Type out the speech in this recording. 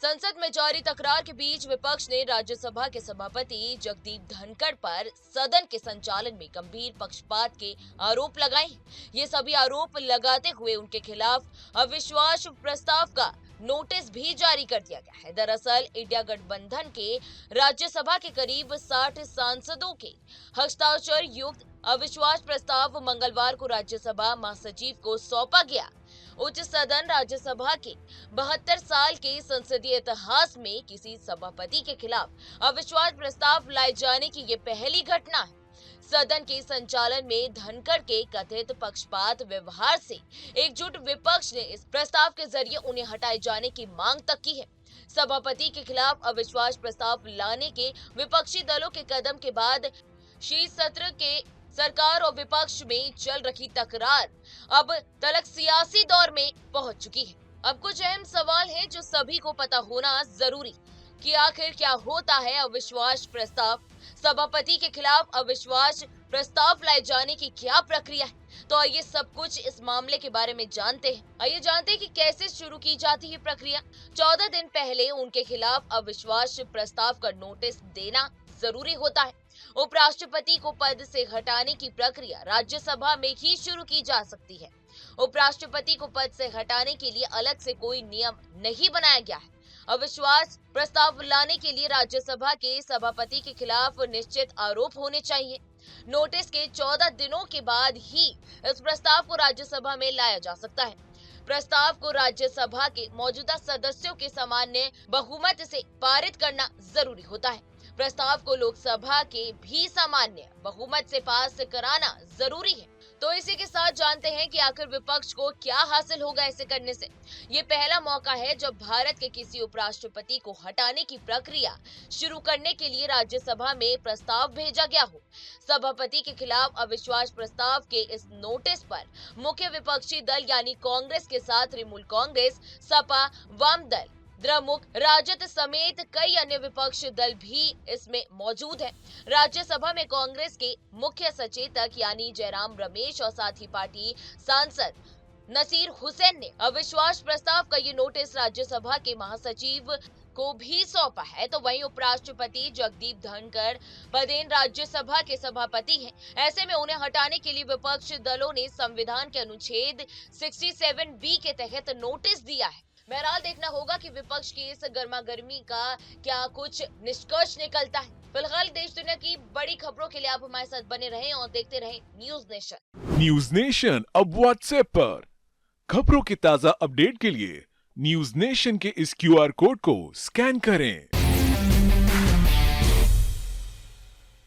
संसद में जारी तकरार के बीच विपक्ष ने राज्यसभा के सभापति जगदीप धनखड़ पर सदन के संचालन में गंभीर पक्षपात के आरोप लगाए। ये सभी आरोप लगाते हुए उनके खिलाफ अविश्वास प्रस्ताव का नोटिस भी जारी कर दिया गया है। दरअसल इंडिया गठबंधन के राज्यसभा के करीब 60 सांसदों के हस्ताक्षर युक्त अविश्वास प्रस्ताव मंगलवार को राज्यसभा महासचिव को सौंपा गया। उच्च सदन राज्यसभा के 72 साल के संसदीय इतिहास में किसी सभापति के खिलाफ अविश्वास प्रस्ताव लाए जाने की ये पहली घटना है। सदन के संचालन में धनखड़ के कथित पक्षपात व्यवहार से एकजुट विपक्ष ने इस प्रस्ताव के जरिए उन्हें हटाए जाने की मांग तक की है। सभापति के खिलाफ अविश्वास प्रस्ताव लाने के विपक्षी दलों के कदम के बाद शीत सत्र के सरकार और विपक्ष में चल रही तकरार अब तलक सियासी दौर में पहुंच चुकी है। अब कुछ अहम सवाल हैं जो सभी को पता होना जरूरी कि आखिर क्या होता है अविश्वास प्रस्ताव, सभापति के खिलाफ अविश्वास प्रस्ताव लाए जाने की क्या प्रक्रिया है। तो आइए सब कुछ इस मामले के बारे में जानते हैं। आइए जानते हैं कि कैसे शुरू की जाती है प्रक्रिया। 14 दिन पहले उनके खिलाफ अविश्वास प्रस्ताव का नोटिस देना जरूरी होता है। उपराष्ट्रपति को पद से हटाने की प्रक्रिया राज्यसभा में ही शुरू की जा सकती है। उपराष्ट्रपति को पद से हटाने के लिए अलग से कोई नियम नहीं बनाया गया है। अविश्वास प्रस्ताव लाने के लिए राज्यसभा के सभापति के खिलाफ निश्चित आरोप होने चाहिए। नोटिस के 14 दिनों के बाद ही इस प्रस्ताव को राज्यसभा में लाया जा सकता है। प्रस्ताव को राज्यसभा के मौजूदा सदस्यों के सामान्य बहुमत से पारित करना जरूरी होता है। प्रस्ताव को लोकसभा के भी सामान्य बहुमत से पास कराना जरूरी है। तो इसी के साथ जानते हैं कि आखिर विपक्ष को क्या हासिल होगा ऐसे करने से। ये पहला मौका है जब भारत के किसी उपराष्ट्रपति को हटाने की प्रक्रिया शुरू करने के लिए राज्यसभा में प्रस्ताव भेजा गया हो। सभापति के खिलाफ अविश्वास प्रस्ताव के इस नोटिस पर मुख्य विपक्षी दल यानी कांग्रेस के साथ तृणमूल कांग्रेस, सपा, वाम दल, द्रमुक, राजद समेत कई अन्य विपक्ष दल भी इसमें मौजूद है। राज्यसभा में कांग्रेस के मुख्य सचेतक यानी जयराम रमेश और साथ ही पार्टी सांसद नसीर हुसैन ने अविश्वास प्रस्ताव का ये नोटिस राज्यसभा के महासचिव को भी सौंपा है। तो वहीं उपराष्ट्रपति जगदीप धनखड़ पदेन राज्यसभा के सभापति हैं। ऐसे में उन्हें हटाने के लिए विपक्ष दलों ने संविधान के अनुच्छेद 67B के तहत नोटिस दिया है। बहरहाल देखना होगा कि विपक्ष की इस गर्मागर्मी का क्या कुछ निष्कर्ष निकलता है। फिलहाल देश दुनिया की बड़ी खबरों के लिए आप हमारे साथ बने रहें और देखते रहें न्यूज नेशन। न्यूज नेशन अब व्हाट्सएप पर खबरों के ताजा अपडेट के लिए न्यूज नेशन के इस QR कोड को स्कैन करें।